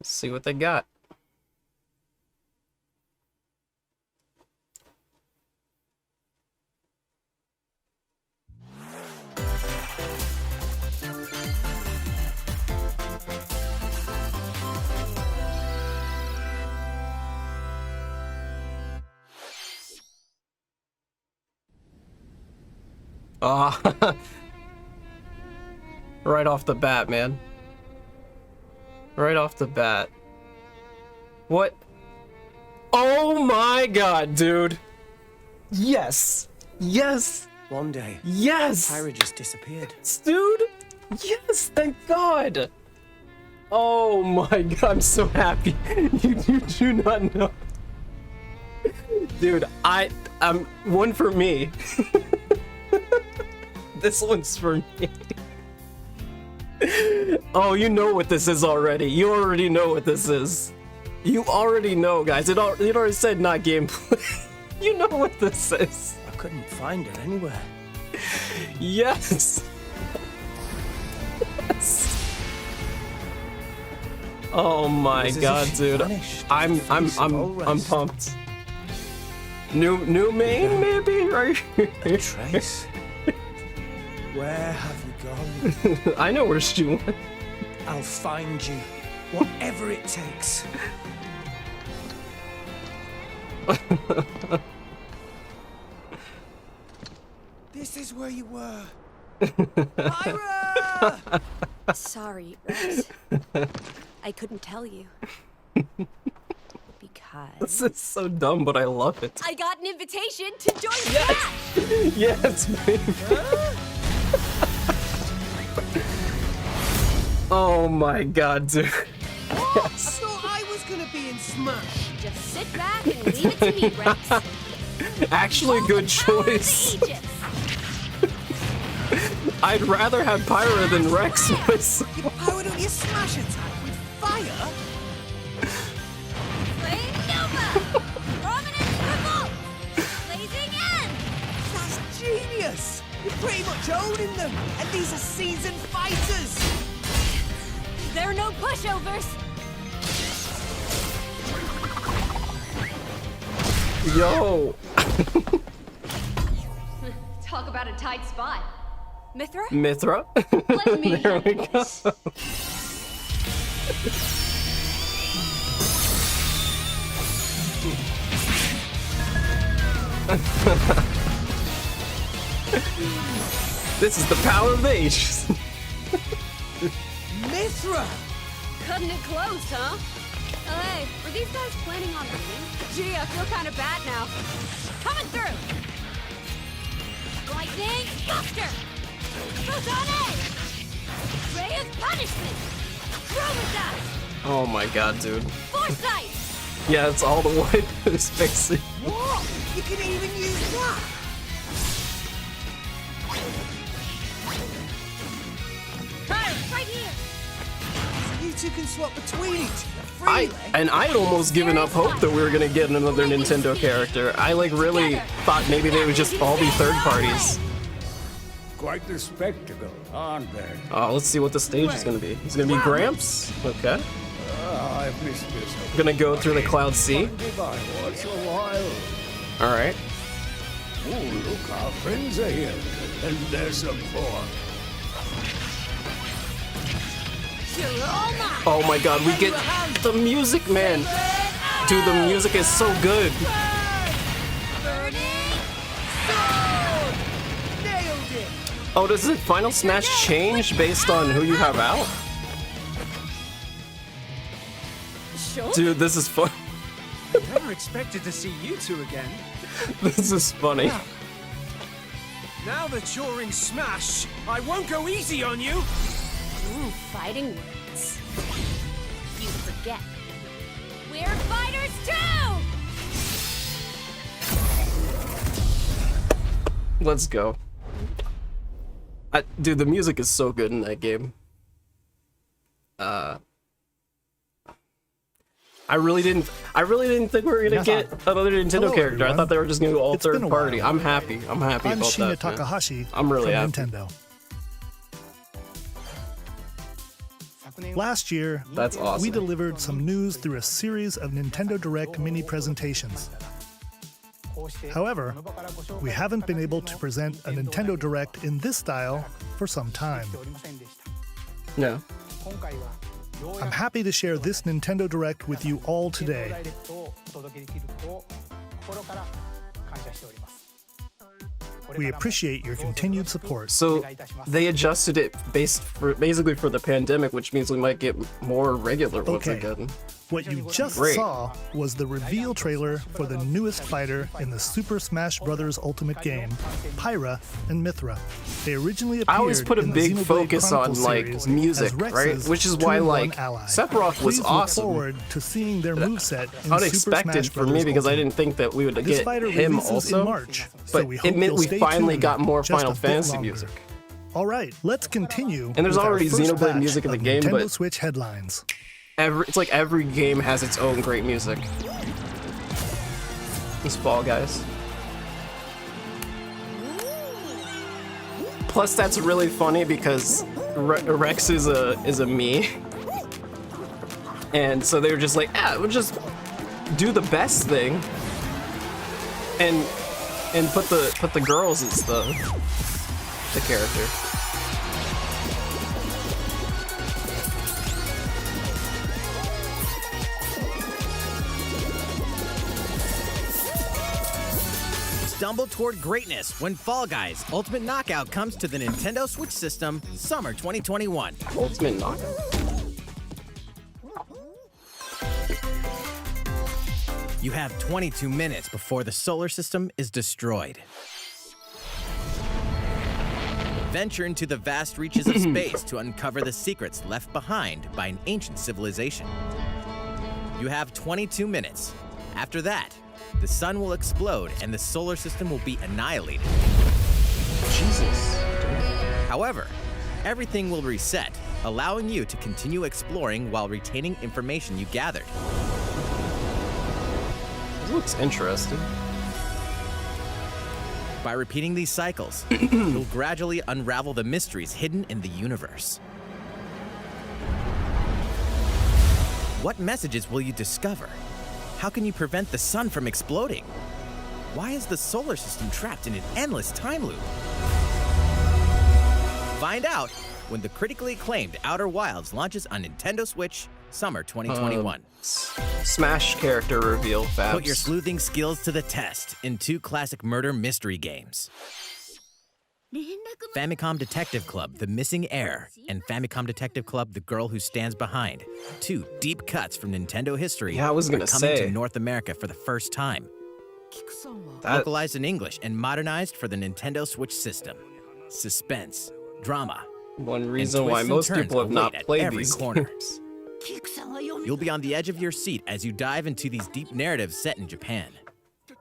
see what they got. Right off the bat, man. Right off the bat. What? Oh my god, dude. Yes. Yes. One day, Yes. Pyra just disappeared. Dude. Yes, thank god. Oh my god, I'm so happy. You do not know. Dude, one for me. This one's for me. Oh, you know what this is already. You already know what this is. You already know, guys. It already said not gameplay. You know what this is. I couldn't find her anywhere. Yes. Yes. Oh my god, dude. I'm pumped. New main maybe, right? Trace. Where have you gone? I know where she went. I'll find you, whatever it takes. This is where you were. Pyra! Sorry, Rex. I couldn't tell you. Because This is so dumb, but I love it. I got an invitation to join Yes! Smash! Yes, baby. Oh my god, dude. What? I thought I was gonna be in Smash. Just sit back and leave it to me, Rex. Actually, good choice. I'd rather have Pyra than Rex myself. You powered up your Smash attack with fire? Flame Nova! Prominent Triple! Blazing End! That's genius! You're pretty much owning them, and these are seasoned fighters! There are no pushovers! Yo. Talk about a tight spot. Mithra? Mithra? Let me There we handle go. this. This is the power of the ages. Mithra! Cutting it close, huh? Hey, were these guys planning on leaving? Gee, I feel kind of bad now. Coming through! Lightning Buster! Photon Edge! Ray of Punishment! Chroma Oh my god, dude. Foresight! Yeah, it's all the waifus, basically. What? You can even use that? Right here! You two can swap between each other freely. I had almost given up hope that we were gonna get another Nintendo character. I like really thought maybe they would just all be third parties. Quite the spectacle, aren't they? Let's see what the stage is gonna be. It's gonna be Gramps. Okay. I've missed this. Gonna go through the Cloud Sea. Goodbye once a while. All right. Oh, look, our friends are here. And there's some more. Oh my god, we get the music, man. Dude, the music is so good. Nailed it! Oh, does the Final Smash change based on who you have out? Sure. Dude, this is fun. Never expected to see you two again. This is funny. Now that you're in Smash, I won't go easy on you. Ooh, fighting words. You forget. We're fighters too! Let's go. Dude, the music is so good in that game. I really didn't think we were gonna get another Nintendo Hello, character. I everyone. thought they were just gonna go all It's been third a party. while. I'm happy. I'm happy I'm about Shinya that. Man. Takahashi I'm really from happy. Nintendo. Last year, That's awesome. we delivered some news through a series of Nintendo Direct mini presentations. However, we haven't been able to present a Nintendo Direct in this style for some time. No. I'm happy to share this Nintendo Direct with you all today. We appreciate your continued support. So they adjusted it basically for the pandemic, which means we might get more regular ones Okay. again. What you just Great. saw was the reveal trailer for the newest fighter in the Super Smash Bros. Ultimate game, Pyra and Mythra. They originally appeared I always put a in the big Xenoblade focus on Chronicles like series music, as Rex's right? Which is why 2-in-1 like ally. Sephiroth was Please look awesome. forward to seeing their moveset in Super Unexpected Smash for Bros. me because I Ultimate. didn't think that we would This get fighter him releases also. in March, so But we it hope meant you'll we stay finally tuned got more just a Final bit Fantasy longer. music. All right, let's continue. And there's with our already first Xenoblade batch music in the of game, Nintendo but- Switch headlines. It's like every game has its own great music. These Fall Guys. Plus, that's really funny because Rex is a me, and so they were just like, we'll just do the best thing, and put the girls as the character. Stumble toward greatness when Fall Guys Ultimate Knockout comes to the Nintendo Switch system summer 2021. Ultimate Knockout. You have 22 minutes before the solar system is destroyed. Venture into the vast reaches of space to uncover the secrets left behind by an ancient civilization. You have 22 minutes. After that, the sun will explode and the solar system will be annihilated. Jesus. However, everything will reset, allowing you to continue exploring while retaining information you gathered. This looks interesting. By repeating these cycles, you'll gradually unravel the mysteries hidden in the universe. What messages will you discover? How can you prevent the sun from exploding? Why is the solar system trapped in an endless time loop? Find out when the critically acclaimed Outer Wilds launches on Nintendo Switch summer 2021. Smash character reveal, Fabs. Put your sleuthing skills to the test in two classic murder mystery games. Famicom Detective Club, The Missing Heir, and Famicom Detective Club, The Girl Who Stands Behind. Two deep cuts from Nintendo history Yeah, I was are gonna coming say. to North America for the first time. That- Localized in English and modernized for the Nintendo Switch system. Suspense, drama, One reason why twists and most turns people have not await at played every these corner. games. You'll be on the edge of your seat as you dive into these deep narratives set in Japan.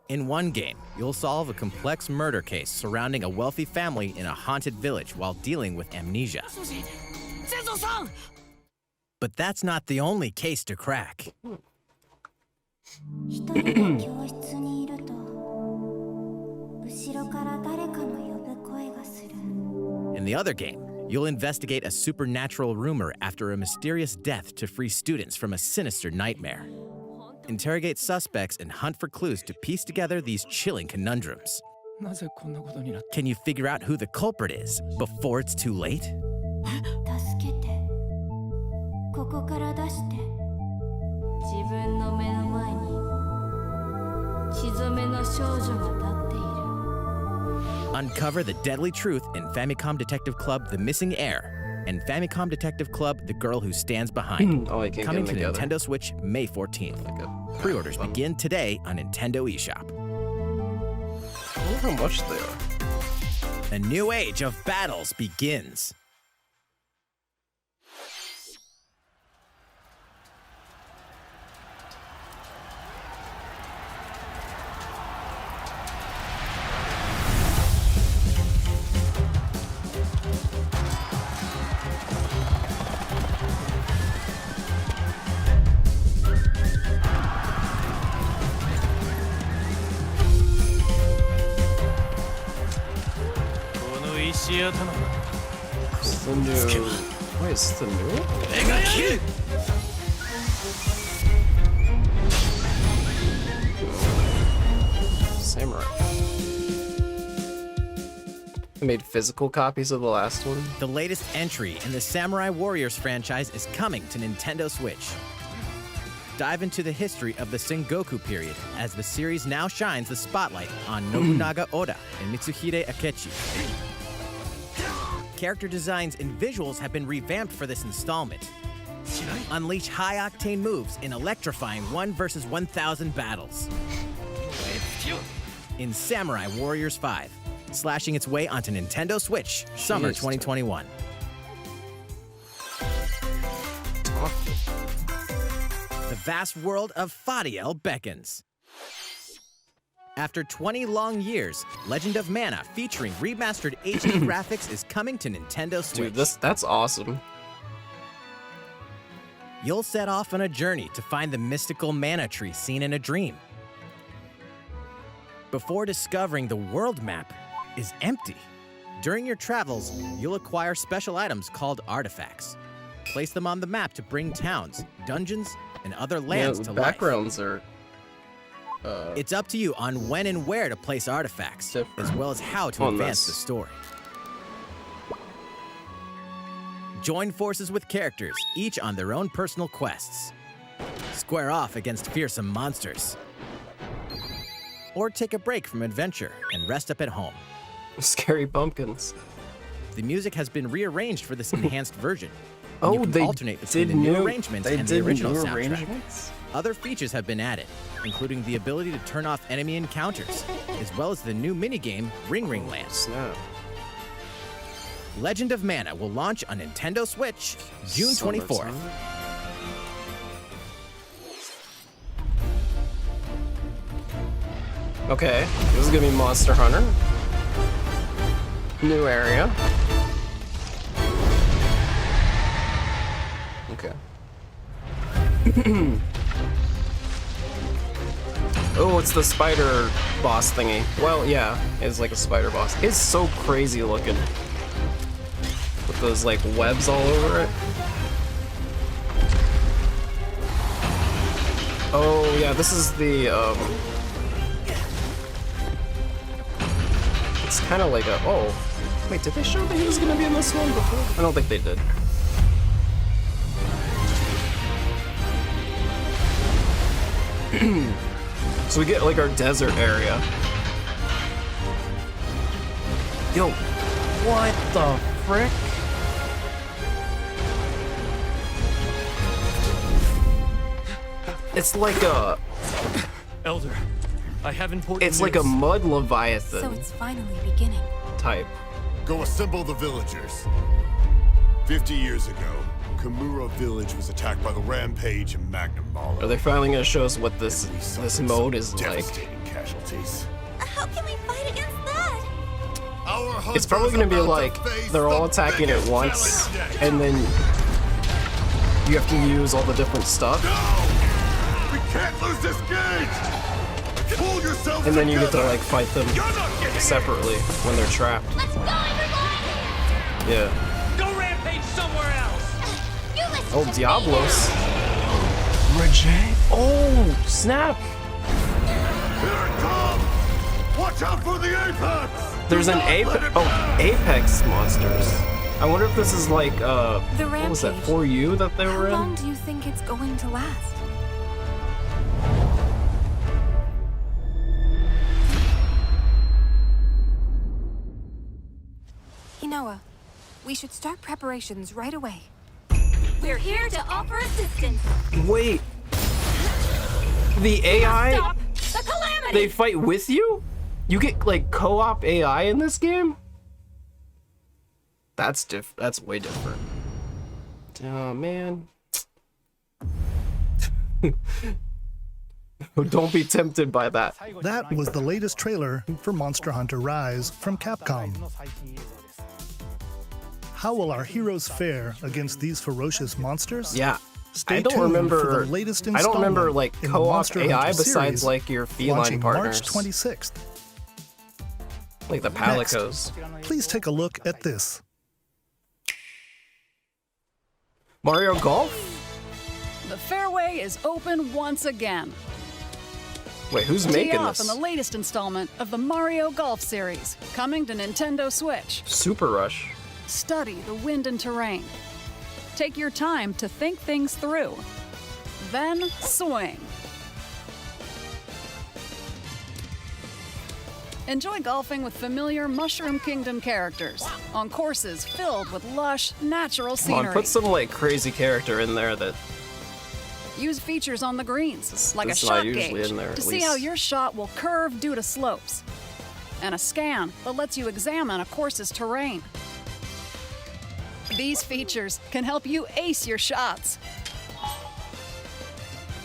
In one game, you'll solve a complex murder case surrounding a wealthy family in a haunted village while dealing with amnesia. But that's not the only case to crack. 一人で教室にいると後ろから誰かの呼ぶ声がする In the other game, you'll investigate a supernatural rumor after a mysterious death to free students from a sinister nightmare. Interrogate suspects and hunt for clues to piece together these chilling conundrums. Can you figure out who the culprit is before it's too late? 助けてここから出して自分の目の前に血染めの少女が立っている Uncover the deadly truth in Famicom Detective Club The Missing Heir and Famicom Detective Club The Girl Who Stands Behind. Oh, I can't Coming get to them together. Nintendo Switch May 14th. Pre-orders begin today on Nintendo eShop. I wonder how much they are. A new age of battles begins. It's the new Wait, is this the new one? Samurai. I made physical copies of the last one. The latest entry in the Samurai Warriors franchise is coming to Nintendo Switch. Dive into the history of the Sengoku period as the series now shines the spotlight on Nobunaga Oda and Mitsuhide Akechi. Character designs and visuals have been revamped for this installment. Unleash high-octane moves in electrifying 1 versus 1,000 battles. In Samurai Warriors 5, slashing its way onto Nintendo Switch, summer 2021. The vast world of Fadiel beckons. After 20 long years, Legend of Mana featuring remastered HD graphics is coming to Nintendo Switch. Dude, that's awesome. You'll set off on a journey to find the mystical mana tree seen in a dream. Before discovering the world map is empty. During your travels, you'll acquire special items called artifacts. Place them on the map to bring towns, dungeons, and other lands the to backgrounds are It's up to you on when and where to place artifacts, as well as how to advance the story. Join forces with characters, each on their own personal quests. Square off against fearsome monsters. Or take a break from adventure and rest up at home. Scary pumpkins. The music has been rearranged for this enhanced version. Oh, you can they alternate between did the new new arrangements they and did the original new soundtrack. arrangements? Other features have been added, including the ability to turn off enemy encounters, as well as the new minigame Ring Ring Land. Snap. Legend of Mana will launch on Nintendo Switch June 24th. Summertime. Okay, this is gonna be Monster Hunter. New area. Okay. Oh, it's the spider boss thingy. Well, yeah, it's like a spider boss. It's so crazy looking. With those like webs all over it. Oh yeah, this is the it's kind of like a wait, did they show that he was gonna be in this one before? I don't think they did. So we get like our desert area. Yo, what the frick? It's like a Elder, I have important it's like a news. mud So leviathan it's finally beginning. type. Go assemble the villagers. 50 years ago, Kamura village was attacked by the Rampage and Magnum Mala. Are they finally gonna show us what this mode is like? Devastating casualties. How can we fight against that? Our It's probably gonna be like they're all attacking at once, and then you have to use all the different stuff, No! We can't lose this gate! Pull yourself and then you get to together! like fight them You're not getting separately when they're trapped. Let's go, everybody! Yeah. Go rampage somewhere else! You listen Oh, to me. Diablos. Reject. Oh, snap. Here it comes! Watch out for the Apex! There's Do an not let Apex. it Oh, pass! Apex monsters. I wonder if this is like what was that, Rampage. For You that they were How long in? do you think it's going to last? Inoa, we should start preparations right away. We're here to offer assistance. Wait. The AI, Stop the calamity! they fight with you? You get like co-op AI in this game? That's way different. Oh man. Don't be tempted by that. That was the latest trailer for Monster Hunter Rise from Capcom. How will our heroes fare against these ferocious monsters? Yeah. Stay I don't tuned remember for the latest I don't remember installment like in the co-op Monster AI Hunter besides series, like your feline launching partners. March 26th. Like the Next, Palicos. please take a look at this. Mario Golf? The fairway is open once again. Wait, who's Tee making off this? in the latest installment of the Mario Golf series, coming to Nintendo Switch. Super Rush. Study the wind and terrain. Take your time to think things through. Then swing. Enjoy golfing with familiar Mushroom Kingdom characters on courses filled with lush, natural Come on, scenery. put some like crazy character in there that Use features on the greens, like a that's not shot usually gauge, in there, to at see how least. your shot will curve due to slopes, and a scan that lets you examine a course's terrain. These features can help you ace your shots.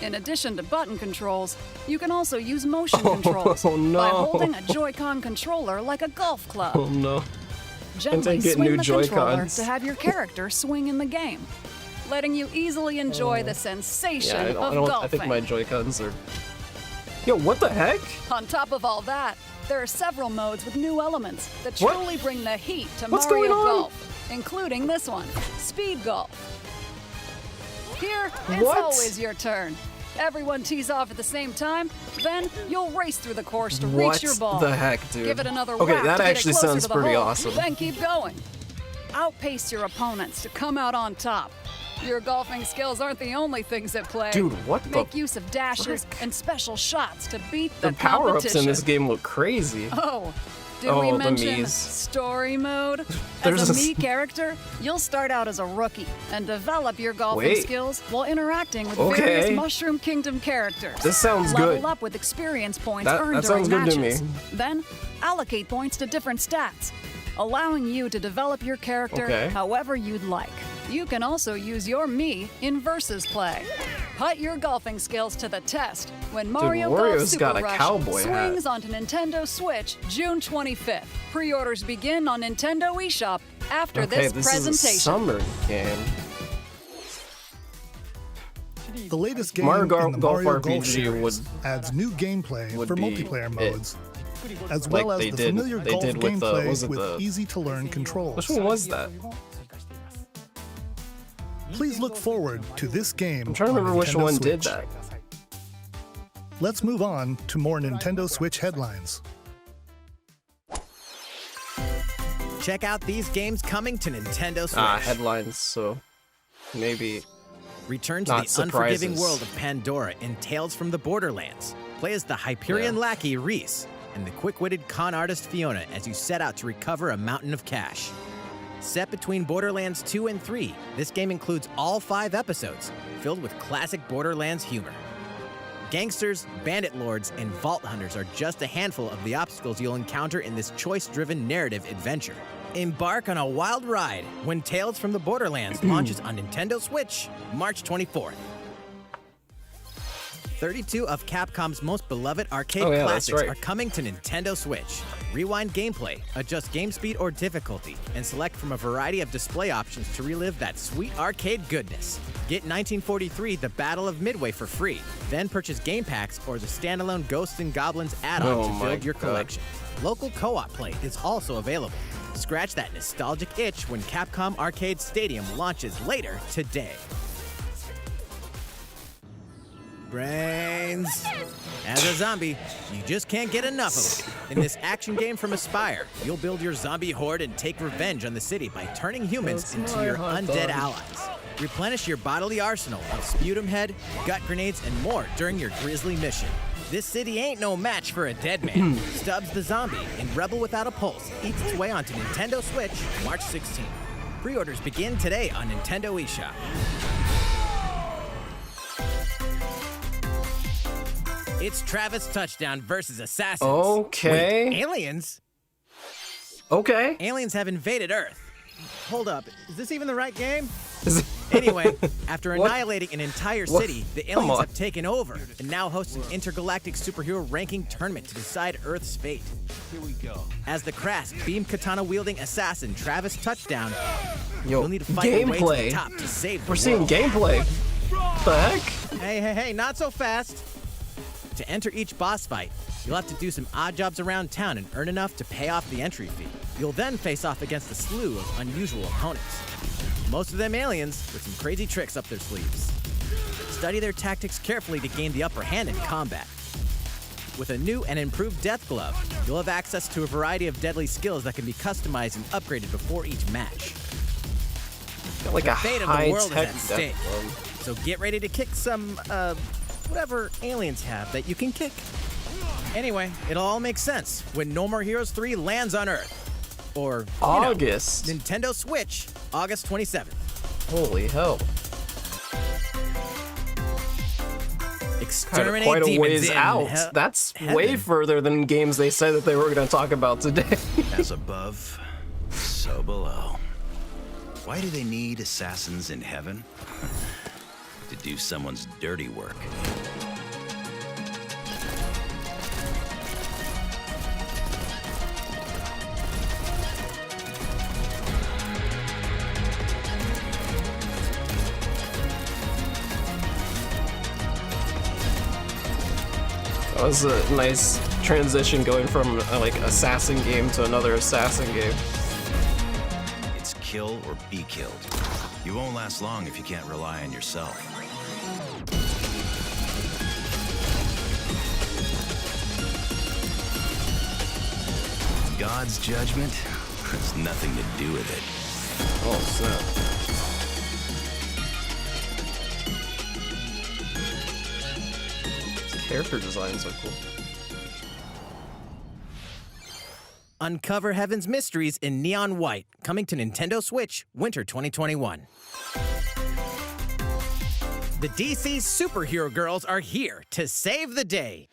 In addition to button controls, you can also use motion controls Oh, no. by holding a Joy-Con controller like a golf club. oh no. Gently get swing new the controller Joy-Cons. to have your character swing in the game, letting you easily enjoy the sensation Yeah, of I golfing. think my Joy-Cons are. Yo, what the heck? On top of all that, there are several modes with new elements that What? truly bring the heat to What's Mario going on? Golf, including this one, Speed Golf. Here, it's What? always your turn. Everyone tees off at the same time, then you'll race through the course to What reach your ball. the heck, dude? Give it another Okay, whack that to get it actually closer sounds to the pretty hole, awesome. Then keep going. Outpace your opponents to come out on top. Your golfing skills aren't the only things at play. Dude, what the Make use of dashes and special shots to beat the The power-ups in competition. this game look crazy. Oh, did Oh, we the mention Miis. story mode? There's As a a s- Mii character, you'll start out as a rookie and develop your golfing Wait. skills while interacting with Okay. various Mushroom Kingdom characters. This sounds Level good. up with experience points That- earned that during sounds good to matches. me. Then allocate points to different stats, allowing you to develop your character Okay. however you'd like. You can also use your Mii in versus play. Put your golfing skills to the test when Mario Golf Wario's Super got a Rush cowboy hat. swings onto Nintendo Switch June 25th. Pre-orders begin on Nintendo eShop after Okay, this this is a presentation. summer game. The latest game Mario in Golf the Mario Golf RPG series adds new gameplay would for be multiplayer it. modes, as Like well as they the did- familiar they golf did with the- gameplay was it with the- easy-to-learn controls. Which one was that? Please look forward to this game. I'm trying to remember which Nintendo one did Switch. that. Let's move on to more Nintendo Switch headlines. Check out these games coming to Nintendo Switch. Headlines, so maybe. Return to Not the unforgiving surprises. world of Pandora in Tales from the Borderlands. Play as the Hyperion Yeah. lackey Reese and the quick-witted con artist Fiona as you set out to recover a mountain of cash. Set between Borderlands 2 and 3, this game includes all 5 episodes, filled with classic Borderlands humor. Gangsters, bandit lords, and vault hunters are just a handful of the obstacles you'll encounter in this choice-driven narrative adventure. Embark on a wild ride when Tales from the Borderlands launches on Nintendo Switch, March 24th. 32 of Capcom's most beloved arcade Oh, yeah, that's classics right. are coming to Nintendo Switch. Rewind gameplay, adjust game speed or difficulty, and select from a variety of display options to relive that sweet arcade goodness. Get 1943 The Battle of Midway for free, then purchase game packs or the standalone Ghosts and Goblins add-on Oh to my build your God. collection. Local co-op play is also available. Scratch that nostalgic itch when Capcom Arcade Stadium launches later today. Brains. As a zombie, you just can't get enough of it. In this action game from Aspyr, you'll build your zombie horde and take revenge on the city by turning humans That's into my your hot undead dog. allies. Replenish your bodily arsenal of sputum head, gut grenades, and more during your grisly mission. This city ain't no match for a dead man. Stubbs the Zombie in Rebel Without a Pulse eats its way onto Nintendo Switch March 16th. Pre-orders begin today on Nintendo eShop. It's Travis Touchdown versus Assassins. Okay. Wait, aliens? Okay. Aliens have invaded Earth. Hold up, is this even the right game? Is it- Anyway, after What? annihilating an entire What? city, the Come aliens on. have taken over and now host an intergalactic superhero ranking tournament to decide Earth's fate. Here we go. As the crass, beam katana wielding assassin Travis Touchdown, Yo, you'll need to fight your way to the gameplay. top to save the We're seeing world. gameplay. The heck? Hey, not so fast. To enter each boss fight, you'll have to do some odd jobs around town and earn enough to pay off the entry fee. You'll then face off against a slew of unusual opponents. Most of them aliens with some crazy tricks up their sleeves. Study their tactics carefully to gain the upper hand in combat. With a new and improved Death Glove, you'll have access to a variety of deadly skills that can be customized and upgraded before each match. Got like The a fate of the world is high-tech at Death stake. Glove. So get ready to kick some, whatever aliens have that you can kick. Anyway, it'll all make sense when No More Heroes 3 lands on Earth. Or, August. Nintendo Switch, August 27th. Holy hell. Kind of Exterminate quite a demons ways in out. That's heaven. way further than games they said that they were going to talk about today. As above, so below. Why do they need assassins in heaven? To do someone's dirty work. That was a nice transition going from like assassin game to another assassin game. It's kill or be killed. You won't last long if you can't rely on yourself. God's judgment has nothing to do with it. Oh, snap. Character designs are cool. Uncover Heaven's mysteries in neon white, coming to Nintendo Switch, winter 2021. The DC superhero girls are here to save the day.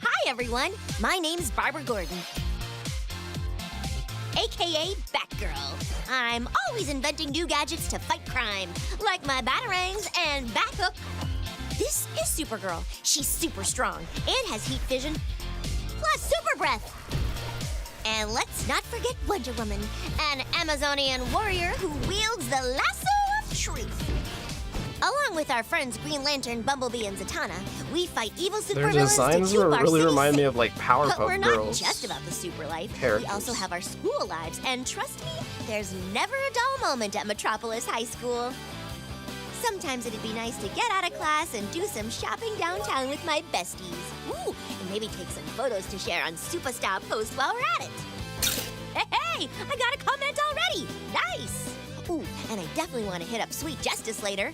Hi, everyone. My name's Barbara Gordon, aka Batgirl. I'm always inventing new gadgets to fight crime, like my batarangs and Bathook. This is Supergirl. She's super strong and has heat vision, plus super breath. And let's not forget Wonder Woman, an Amazonian warrior who wields the lasso of truth. Along with our friends Green Lantern, Bumblebee, and Zatanna, we fight evil Their supervillains to designs keep our really city remind me safe. of like But we're Powerpuff not Girls. just about the super life. characters. We also have our school lives, and trust me, there's never a dull moment at Metropolis High School. Sometimes it'd be nice to get out of class and do some shopping downtown with my besties. Ooh, and maybe take some photos to share on Superstar Post while we're at it. Hey, I got a comment already. Nice. Ooh, and I definitely want to hit up Sweet Justice later.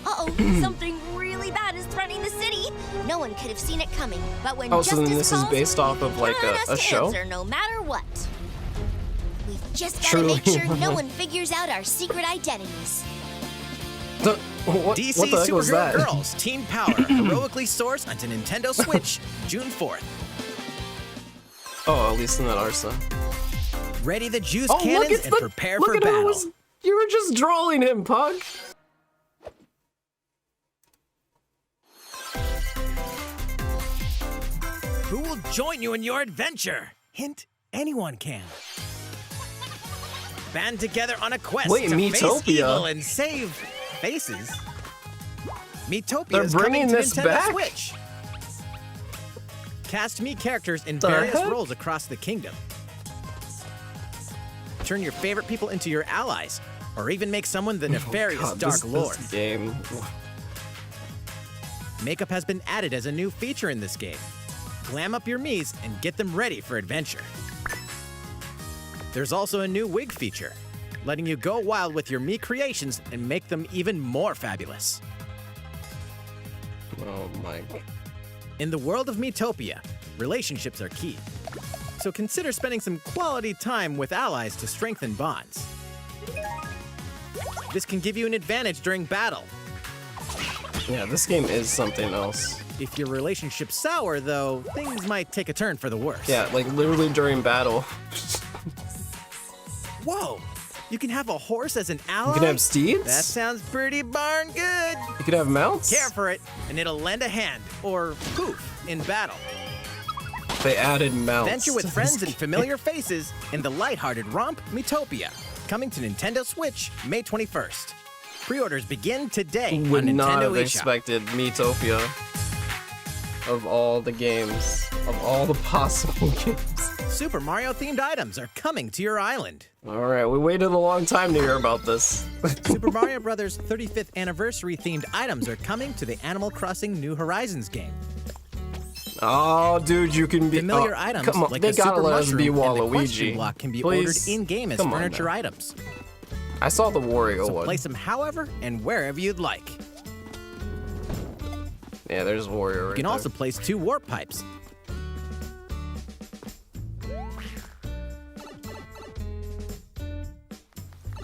Uh-oh, something really bad is threatening the city. No one could have seen it coming, but when Oh, so Justice then this is calls, based off of like count on us a to show? answer no matter what. We've just got to Truly. make sure no one figures out our secret identities. What DC the heck was Superhero that? Girls Teen Power heroically soars onto Nintendo Switch, June 4th. Oh, at least in that Arsa. Ready the juice Oh, look, cannons it's and the, prepare look for at who battle. was, you were just drawing him, Pug. Who will join you in your adventure? Hint, anyone can. Band together on a quest Wait, to face Miitopia? evil and save faces. Miitopia They're is coming bringing to this Nintendo back? Switch. Cast Mii characters in The various heck? roles across the kingdom. Turn your favorite people into your allies, or even make someone the nefarious God, Dark this Lord. game. Makeup has been added as a new feature in this game. Glam up your Miis and get them ready for adventure. There's also a new wig feature, letting you go wild with your Mii creations and make them even more fabulous. Oh my. In the world of Miitopia, relationships are key. So consider spending some quality time with allies to strengthen bonds. This can give you an advantage during battle. Yeah, this game is something else. If your relationship's sour, though, things might take a turn for the worse. Yeah, like literally during battle. Whoa! You can have a horse as an ally? You can have steeds? That sounds pretty darn good. You could have mounts? Care for it, and it'll lend a hand, or poof, in battle. They added mounts. Venture with friends and familiar faces in the lighthearted romp Miitopia, coming to Nintendo Switch May 21st. Pre-orders begin today Would on not Nintendo have eShop. expected Miitopia of all the games, of all the possible games. Super Mario themed items are coming to your island. All right, we waited a long time to hear about this. Super Mario Bros. 35th anniversary themed items are coming to the Animal Crossing New Horizons game. Oh, dude, you can be familiar items come on, like they the gotta super let us be mushroom and the question Waluigi. block can be Please. ordered in-game as Come on furniture now. items. I saw the Wario So one. place them however and wherever you'd like. Yeah, there's Wario right You can there. also place 2 warp pipes.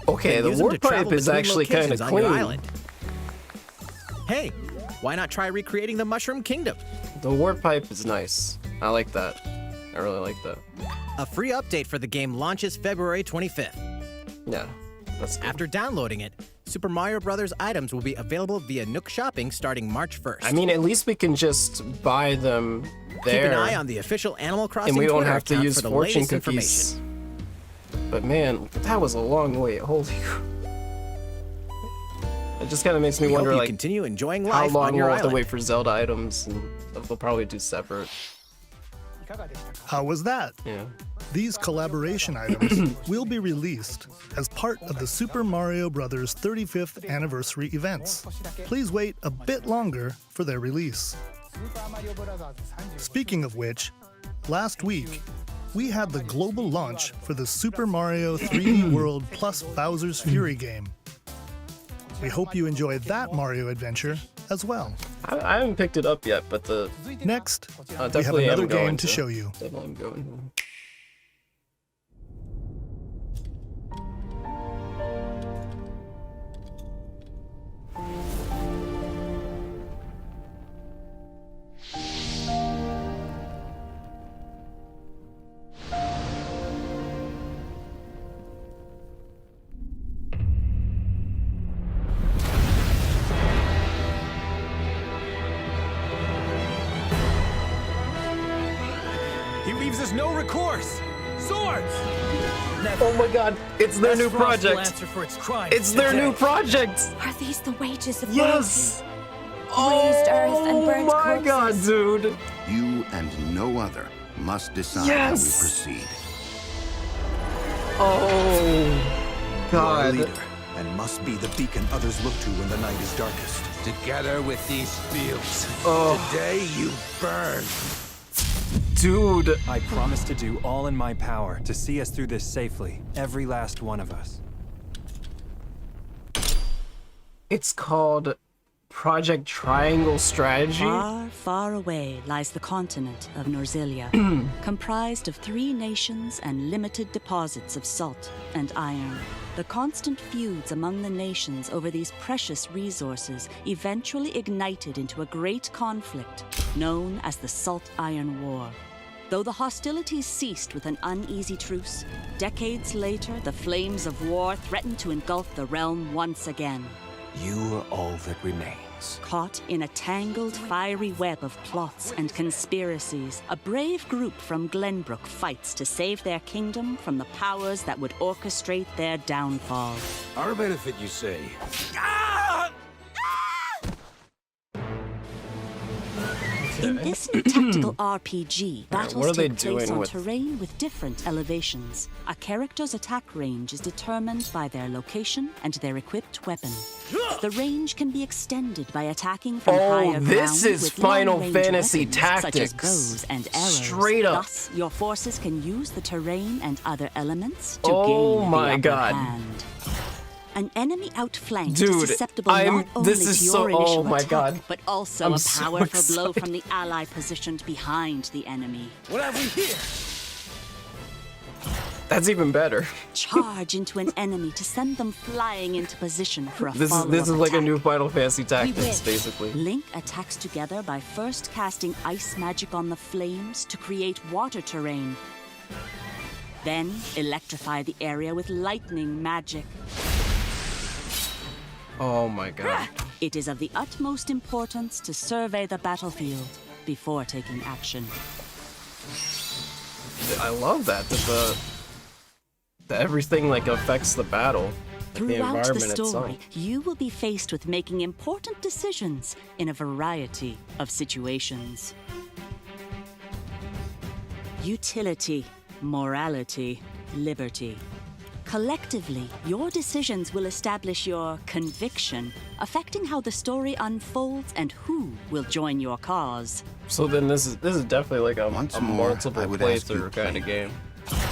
Okay, the Use them warp to travel pipe is between actually kind of locations on your clean. island. Hey, why not try recreating the Mushroom Kingdom? The warp pipe is nice. I like that. I really like that. A free update for the game launches February 25th. Yeah, that's good. After downloading it, Super Mario Bros. Items will be available via Nook Shopping starting March 1st. I mean, at least we can just buy them there. Keep an eye on the official Animal Crossing and we don't Twitter have to account use for the fortune latest cookies. information. But man, that was a long wait. Holy. It just kind of makes me We wonder, hope you like, continue enjoying how life long on your we'll have to island. wait for Zelda items, and they'll probably do separate. How was that? Yeah. These collaboration items will be released as part of the Super Mario Bros. 35th anniversary events. Please wait a bit longer for their release. Speaking of which, last week, we had the global launch for the Super Mario 3D World plus Bowser's Fury game. We hope you enjoyed that Mario adventure as well. I haven't picked it up yet, but the Next, we have definitely another am going game to show you. Definitely am going. He leaves us no recourse. Swords! Oh my god, it's their new Frost will project. answer for its crimes It's their new today. project. Are these the wages of Yes. royalty? Raised earth and burnt Oh my god, corpses. dude. You and no other must decide Yes. how we proceed. Oh You are a god. leader and must be the beacon others look to when the night is darkest. Together with these fields, Oh. today you burn. Dude. I promise to do all in my power to see us through this safely, every last one of us. It's called Project Triangle Strategy. Far, far away lies the continent of Norzilia, comprised of 3 nations and limited deposits of salt and iron. The constant feuds among the nations over these precious resources eventually ignited into a great conflict known as the Salt Iron War. Though the hostilities ceased with an uneasy truce, decades later the flames of war threatened to engulf the realm once again. You are all that remains. Caught in a tangled, fiery web of plots and conspiracies, a brave group from Glenbrook fights to save their kingdom from the powers that would orchestrate their downfall. Our benefit, you say? In this new tactical RPG, what are battles they take place doing on with- terrain with different elevations. A character's attack range is determined by their location and their equipped weapon. The range can be extended by attacking from Oh, higher this ground is with Final long-range Fantasy weapons, such as Tactics. bows and arrows. Straight up. Thus, your forces can use the terrain and other elements to Oh gain my the upper God. hand. An enemy outflanked Dude, is susceptible I'm- not only this is to so- your initial oh my attack, God. but also I'm a so powerful blow excited. from the ally positioned behind the enemy. What have we here? That's even better. Charge into an enemy to send them flying into position for a This is follow-up like a attack. new Final Fantasy We Tactics, will. basically. Link attacks together by first casting ice magic on the flames to create water terrain. Then electrify the area with lightning magic. Oh my god. It is of the utmost importance to survey the battlefield before taking action. I love that that everything like affects the battle, like the Throughout the environment story, itself. you will be faced with making important decisions in a variety of situations. Utility. morality, liberty. Collectively, your decisions will establish your conviction, affecting how the story unfolds and who will join your cause. So then this is definitely like a multiple I would ask you playthrough kind of game.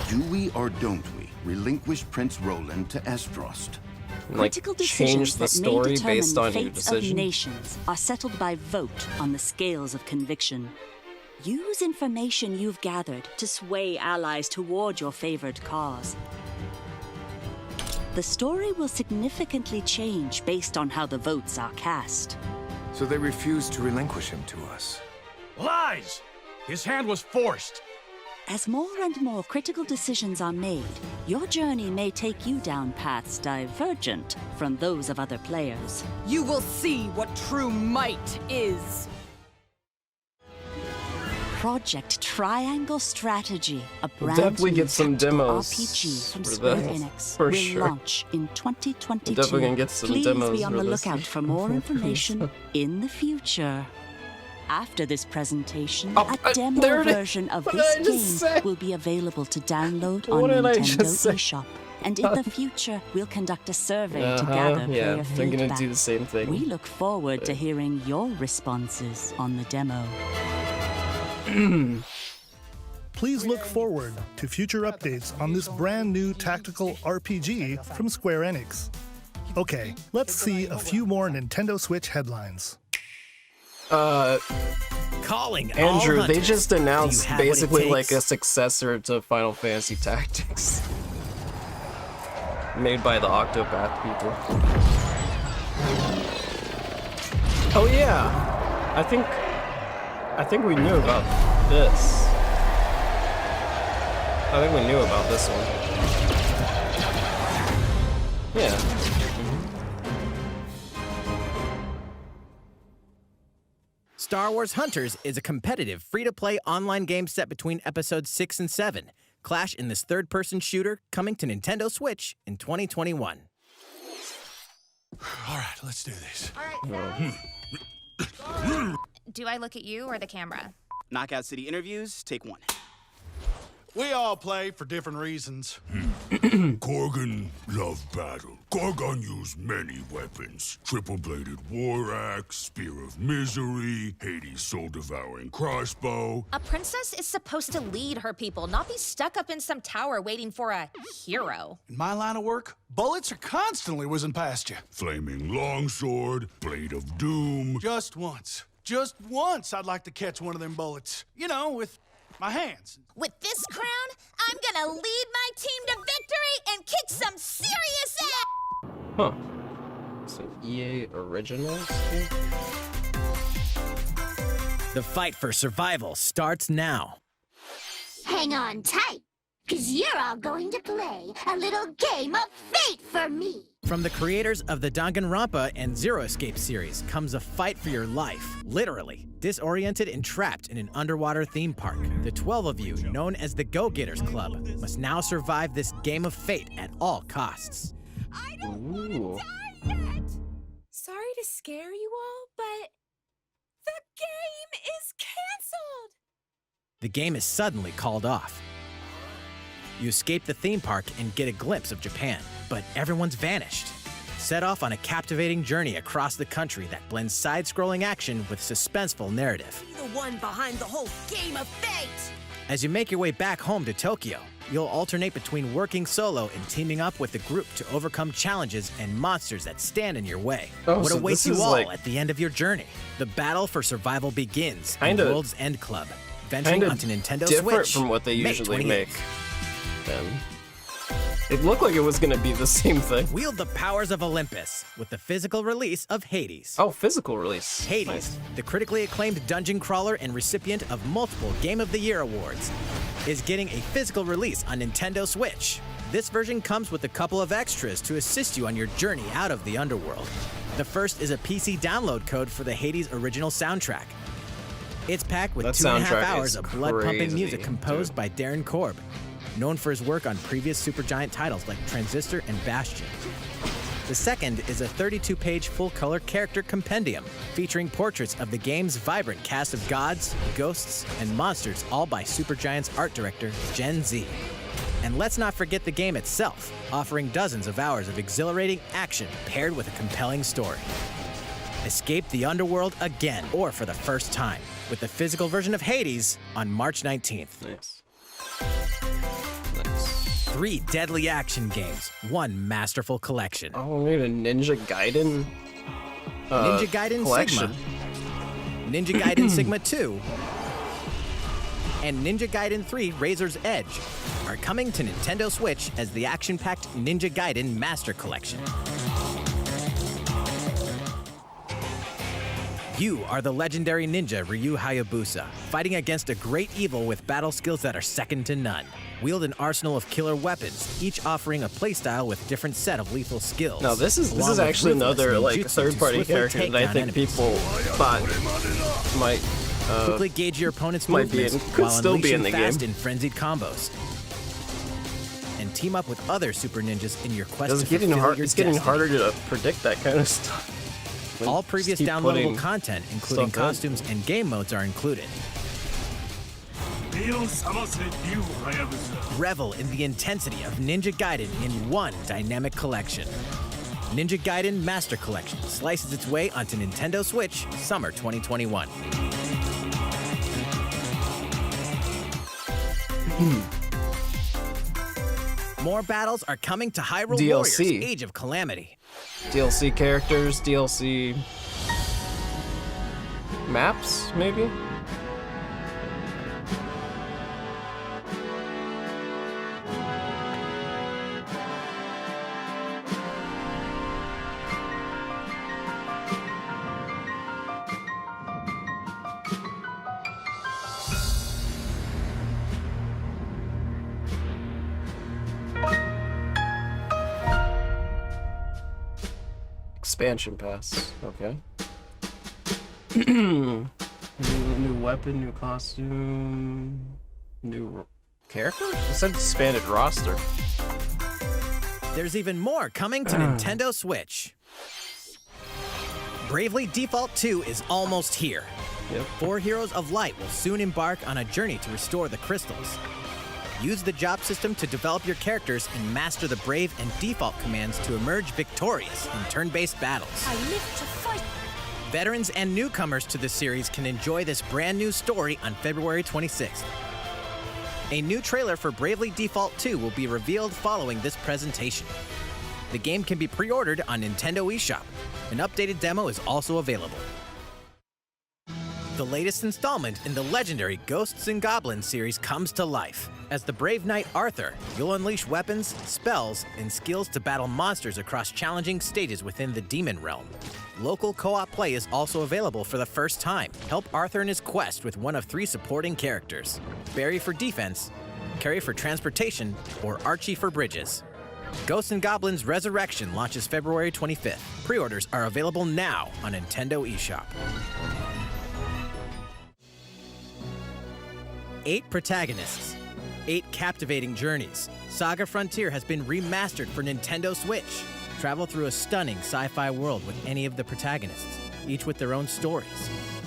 Do we or don't we relinquish Prince Roland to Estrost? Like Critical change decisions the that may story determine based the on your fates of decision. nations are settled by vote on the scales of conviction. Use information you've gathered to sway allies toward your favored cause. The story will significantly change based on how the votes are cast. So they refused to relinquish him to us. Lies! His hand was forced. As more and more critical decisions are made, your journey may take you down paths divergent from those of other players. You will see what true might is. Project Triangle Strategy, a We'll brand definitely new get some tactical demos RPG from for Square that, Enix, for will sure. launch in 2022. We're definitely gonna get some Please demos be on for the this. lookout for more information in the future. After this presentation, Oh, a demo there it is. version of What this did I just say? game will be available to download on What did I Nintendo just say? eShop. And in the future, we'll conduct a survey to gather Yeah, player they're feedback. gonna do the same thing. We look forward to hearing your responses on the demo. Please look forward to future updates on this brand new tactical RPG from Square Enix. Okay, let's see a few more Nintendo Switch headlines. Calling all Andrew, they hunters. just Do you announced have what it basically like a takes? successor to Final Fantasy Tactics. Made by the Octopath people. Oh yeah! I think we knew about this. I think we knew about this one. Yeah. Star Wars Hunters is a competitive, free-to-play online game set between episodes 6 and 7. Clash in this third-person shooter coming to Nintendo Switch in 2021. All right, let's do this. Do I look at you or the camera? Knockout City interviews, take one. We all play for different reasons. Korgan loved battle. Korgan used many weapons. Triple-bladed war axe, spear of misery, Hades' soul-devouring crossbow. A princess is supposed to lead her people, not be stuck up in some tower waiting for a hero. In my line of work, bullets are constantly whizzing past you. Flaming longsword, blade of doom. Just once I'd like to catch one of them bullets. You know, with my hands. With this crown, I'm gonna lead my team to victory and kick some serious ass! Huh. It's an EA original? The fight for survival starts now. Hang on tight, because you're all going to play a little game of fate for me. From the creators of the Danganronpa and Zero Escape series comes a fight for your life, literally. Disoriented and trapped in an underwater theme park, the 12 of you, known as the Go-Getters Club, must now survive this game of fate at all costs. Ooh. Sorry to scare you all, but the game is canceled. The game is suddenly called off. You escape the theme park and get a glimpse of Japan, but everyone's vanished. Set off on a captivating journey across the country that blends side-scrolling action with suspenseful narrative. Be the one behind the whole game of fate. As you make your way back home to Tokyo, you'll alternate between working solo and teaming up with the group to overcome challenges and monsters that stand in your way. Oh, What so awaits this you is all like- at the end of your journey? The battle for survival begins in Kinda- World's End Club, venturing Kinda onto Nintendo different Switch. from what they May usually 28th. make. Then. It looked like it was gonna be the same thing. Wield the powers of Olympus with the physical release of Hades. Oh, physical release. Hades, Nice. the critically acclaimed dungeon crawler and recipient of multiple Game of the Year awards, is getting a physical release on Nintendo Switch. This version comes with a couple of extras to assist you on your journey out of the underworld. The first is a PC download code for the Hades original soundtrack. It's packed with That 2.5 soundtrack hours is of blood-pumping crazy, music composed dude. by Darren Korb, known for his work on previous Supergiant titles like Transistor and Bastion. The second is a 32-page full-color character compendium featuring portraits of the game's vibrant cast of gods, ghosts, and monsters, all by Supergiant's art director, Gen Z. And let's not forget the game itself, offering dozens of hours of exhilarating action paired with a compelling story. Escape the underworld again, or for the first time, with the physical version of Hades on March 19th. Nice. 3 deadly action games, 1 masterful collection. Oh, we need a Ninja Gaiden Ninja Gaiden collection. Sigma, Ninja Gaiden Sigma 2, and Ninja Gaiden 3 Razor's Edge are coming to Nintendo Switch as the action-packed Ninja Gaiden Master Collection. You are the legendary ninja Ryu Hayabusa, fighting against a great evil with battle skills that are second to none. Wield an arsenal of killer weapons, each offering a playstyle with different set of lethal skills. Now this is actually another like third-party character that I think people thought might quickly gauge your opponent's might be movements could while still be in the fast game. and frenzied combos. And team up with other super ninjas in your quest It's to getting fulfill hard. your It's getting destiny. harder to predict that kind of stuff. When All you previous keep downloadable putting content, including stuff in. costumes and game modes, are included. Revel in the intensity of Ninja Gaiden in one dynamic collection. Ninja Gaiden Master Collection slices its way onto Nintendo Switch summer 2021. More battles are coming to Hyrule DLC. Warriors Age of Calamity. DLC characters, DLC maps, maybe? Expansion pass. Okay. new weapon, new costume, new character? It said expanded roster. There's even more coming to Nintendo Switch. Bravely Default 2 is almost here. Yep. 4 Heroes of Light will soon embark on a journey to restore the crystals. Use the job system to develop your characters and master the Brave and Default commands to emerge victorious in turn-based battles. I live to fight. Veterans and newcomers to the series can enjoy this brand new story on February 26th. A new trailer for Bravely Default 2 will be revealed following this presentation. The game can be pre-ordered on Nintendo eShop. An updated demo is also available. The latest installment in the legendary Ghosts and Goblins series comes to life. As the brave knight Arthur, you'll unleash weapons, spells, and skills to battle monsters across challenging stages within the Demon Realm. Local co-op play is also available for the first time. Help Arthur in his quest with one of 3 supporting characters: Barry for defense, Carrie for transportation, or Archie for bridges. Ghosts and Goblins Resurrection launches February 25th. Pre-orders are available now on Nintendo eShop. 8 protagonists, 8 captivating journeys. Saga Frontier has been remastered for Nintendo Switch. Travel through a stunning sci-fi world with any of the protagonists, each with their own stories.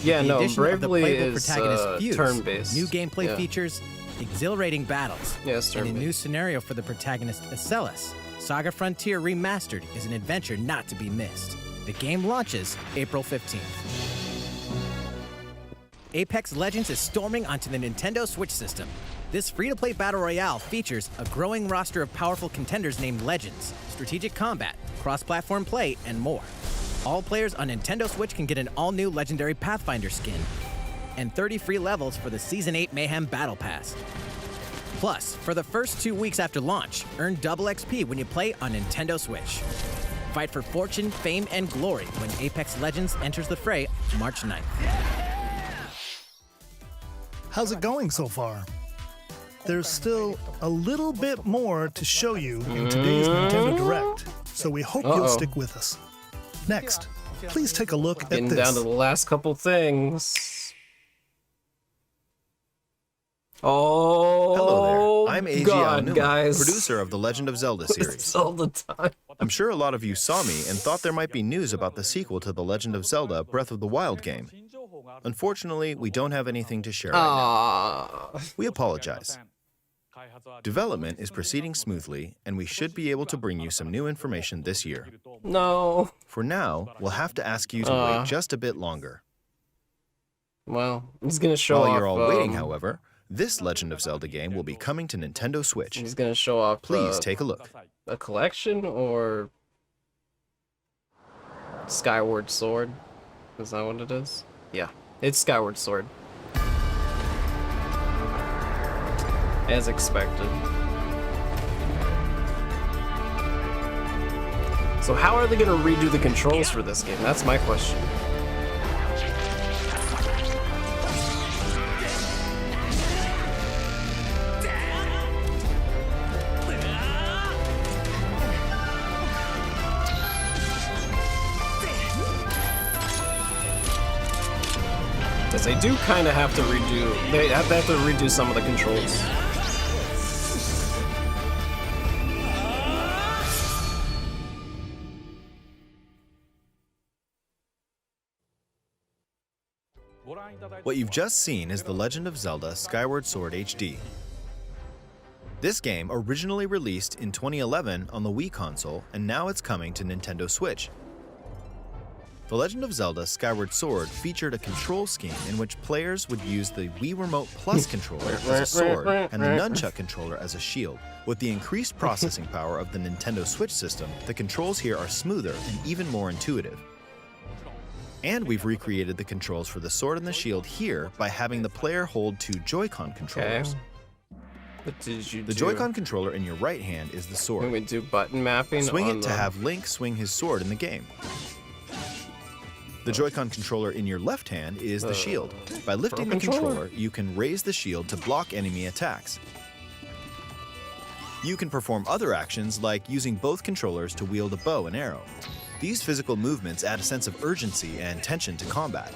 Yeah, The no, addition of the Bravely playable is protagonist Fuse, turn-based. new gameplay Yeah. features, exhilarating battles, Yeah, it's and a turn-based. new scenario for the protagonist Acellus. Saga Frontier Remastered is an adventure not to be missed. The game launches April 15th. Apex Legends is storming onto the Nintendo Switch system. This free-to-play battle royale features a growing roster of powerful contenders named Legends, strategic combat, cross-platform play, and more. All players on Nintendo Switch can get an all-new legendary Pathfinder skin, and 30 free levels for the Season 8 Mayhem Battle Pass. Plus, for the first 2 weeks after launch, earn double XP when you play on Nintendo Switch. Fight for fortune, fame, and glory when Apex Legends enters the fray March 9th. How's it going so far? There's still a little bit more to show you in today's Nintendo Direct, so we hope you'll stick with us. Next, please take a look at Getting this. down to the last couple things. Oh, Hello there, I'm AG God, Aonuma, guys. producer of the Legend of Zelda series. All the time. I'm sure a lot of you saw me and thought there might be news about the sequel to the Legend of Zelda Breath of the Wild game. Unfortunately, we don't have anything to share right now. We apologize. Development is proceeding smoothly, and we should be able to bring you some new information this year. No. For now, we'll have to ask you to wait just a bit longer. Well, he's gonna show off. While you're all waiting, however, this Legend of Zelda game will be coming to Nintendo Switch. He's gonna show off. Please take a look. A collection or Skyward Sword? Is that what it is? Yeah, it's Skyward Sword. As expected. So how are they gonna redo the controls for this game? That's my question. Because they do kind of have to redo. They have to redo some of the controls. What you've just seen is The Legend of Zelda Skyward Sword HD. This game originally released in 2011 on the Wii console, and now it's coming to Nintendo Switch. The Legend of Zelda Skyward Sword featured a control scheme in which players would use the Wii Remote Plus controller as a sword and the Nunchuck controller as a shield. With the increased processing power of the Nintendo Switch system, the controls here are smoother and even more intuitive. And we've recreated the controls for the sword and the shield here by having the player hold two Joy-Con controllers. What did you do? The Joy-Con controller in your right hand is the sword. Can we do button mapping? Swing on it to have Link swing his sword in the game. The Joy-Con controller in your left hand is the shield. By lifting the controller, you can raise the shield to block enemy attacks. You can perform other actions like using both controllers to wield a bow and arrow. These physical movements add a sense of urgency and tension to combat.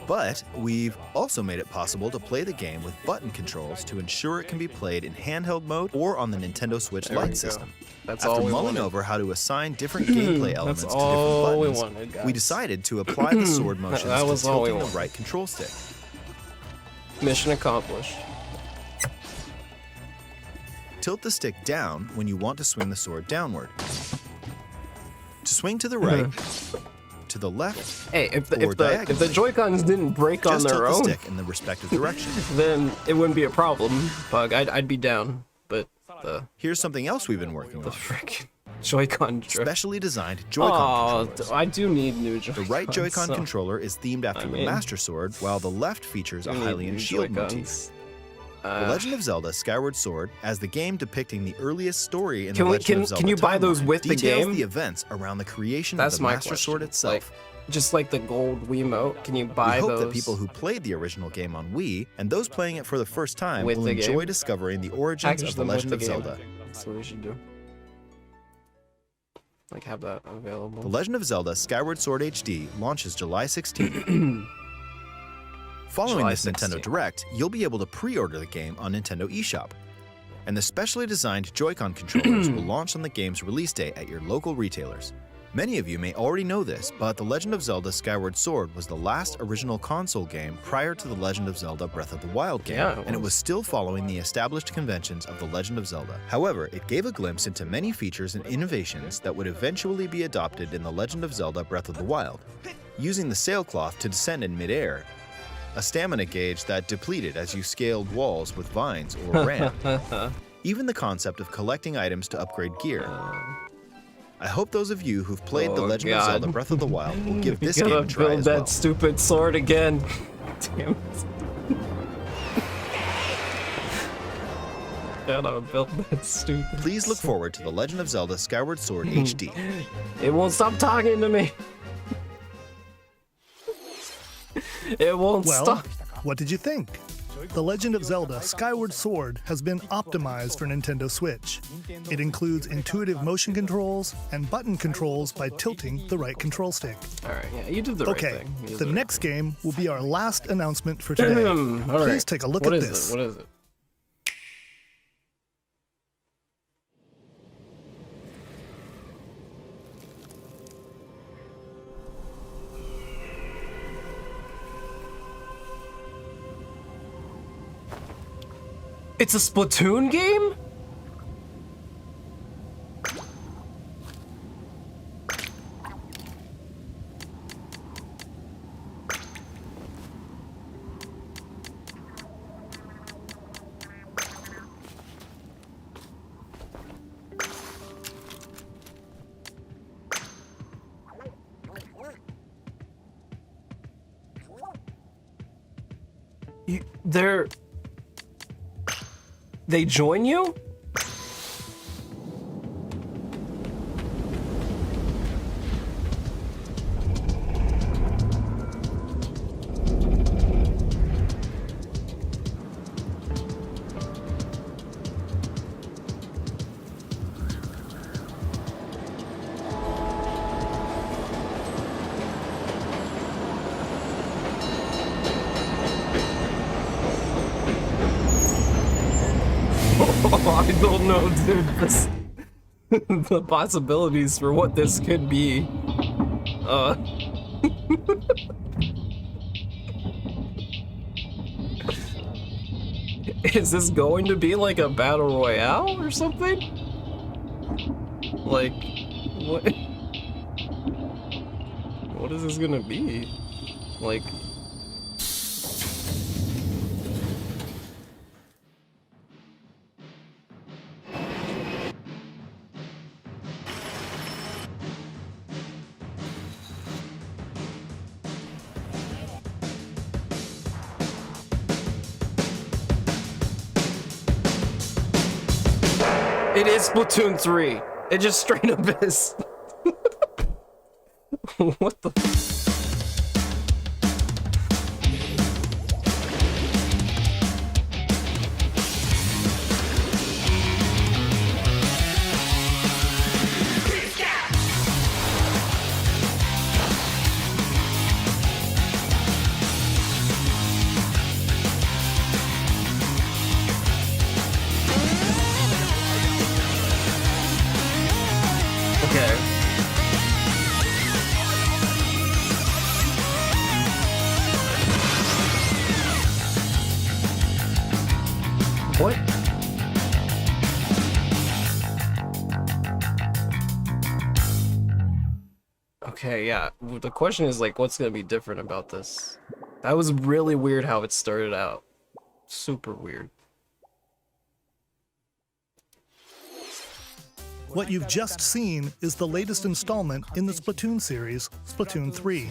But we've also made it possible to play the game with button controls to ensure it can be played in handheld mode or on the Nintendo Switch Lite system. After mulling over how to assign different gameplay elements to different buttons, we decided to apply the sword motions to tilting the right control stick. Mission accomplished. Tilt the stick down when you want to swing the sword downward. To swing to the right, to the left, hey, if the Joy-Cons didn't break on their own, just tilt the stick in the respective direction. Then it wouldn't be a problem, Pug. I'd be down. But here's something else we've been working on. The frickin' Joy-Con drift. Specially designed Joy-Con controllers. I do need new Joy-Cons. The right Joy-Con controller is themed after the Master Sword, while the left features a Hylian shield motif. The Legend of Zelda Skyward Sword, as the game depicting the earliest story in the Legend of Zelda can you buy those with the details game? the events around the creation of the Master Sword itself. Just like the gold Wiimote, can you buy those? We hope those? that people who played the original game on Wii and those playing it for the first time With will the enjoy game? discovering the origins of the Legend of Zelda. That's what we should do. Like have that available. The Legend of Zelda Skyward Sword HD launches July 16th. Following this Nintendo Direct, you'll be able to pre-order the game on Nintendo eShop. And the specially designed Joy-Con controllers will launch on the game's release date at your local retailers. Many of you may already know this, but The Legend of Zelda Skyward Sword was the last original console game prior to The Legend of Zelda Breath of the Wild game, and it was still following the established conventions of The Legend of Zelda. However, it gave a glimpse into many features and innovations that would eventually be adopted in The Legend of Zelda Breath of the Wild. Using the sailcloth to descend in midair, a stamina gauge that depleted as you scaled walls with vines or ran. Even the concept of collecting items to upgrade gear. I hope those of you who've played The Legend of Zelda Breath of the Wild will give this game a try as well. That stupid sword again. Damn it. Gotta build that stupid. Please look forward to The Legend of Zelda Skyward Sword HD. It won't stop talking to me. It won't stop. What did you think? The Legend of Zelda Skyward Sword has been optimized for Nintendo Switch. It includes intuitive motion controls and button controls by tilting the right control stick. Alright, yeah, you did the right thing. The next game will be our last announcement for today. Please take a look at this. What is it? It's a Splatoon game? They join you? I don't know, dude. The possibilities for what this could be. Is this going to be like a battle royale or something? Like, what? What is this gonna be? Like. It is Splatoon 3. It just straight up is. What the? Okay. What? Okay, yeah. The question is like, what's gonna be different about this? That was really weird how it started out. Super weird. What you've just seen is the latest installment in the Splatoon series, Splatoon 3.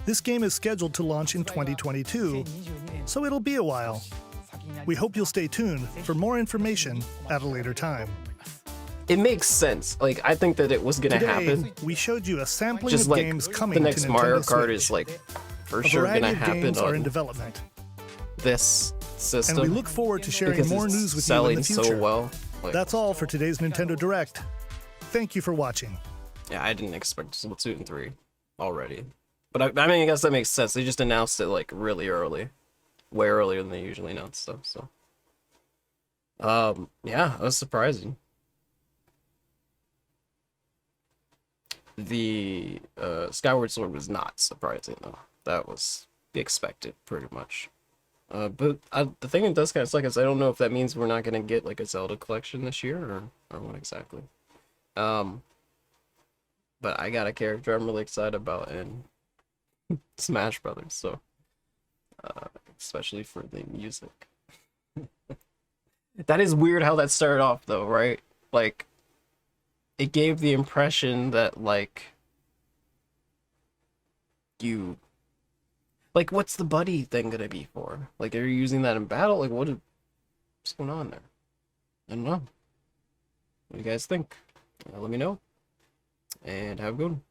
This game is scheduled to launch in 2022, so it'll be a while. We hope you'll stay tuned for more information at a later time. It makes sense. Like, I think that it was gonna happen. We showed you a sampling Just of like games coming the next to Mario Nintendo Kart Switch. is like for A sure variety gonna of happen games are in on development. this system. And we look forward to sharing because more it's news with you in selling the future. so well. Like, That's all for today's Nintendo Direct. Thank you for watching. yeah, I didn't expect Splatoon 3 already. But I mean, I guess that makes sense. They just announced it like really early. Way earlier than they usually announce stuff, so. Yeah, that was surprising. The Skyward Sword was not surprising though. That was expected pretty much. But the thing that does kind of suck is I don't know if that means we're not gonna get like a Zelda collection this year or what exactly. But I got a character I'm really excited about in Smash Brothers, so especially for the music. That is weird how that started off though, right? Like, it gave the impression that like you like, what's the buddy thing gonna be for? Like, are you using that in battle? Like, what's going on there? I don't know. What do you guys think? Let me know, and have a good one.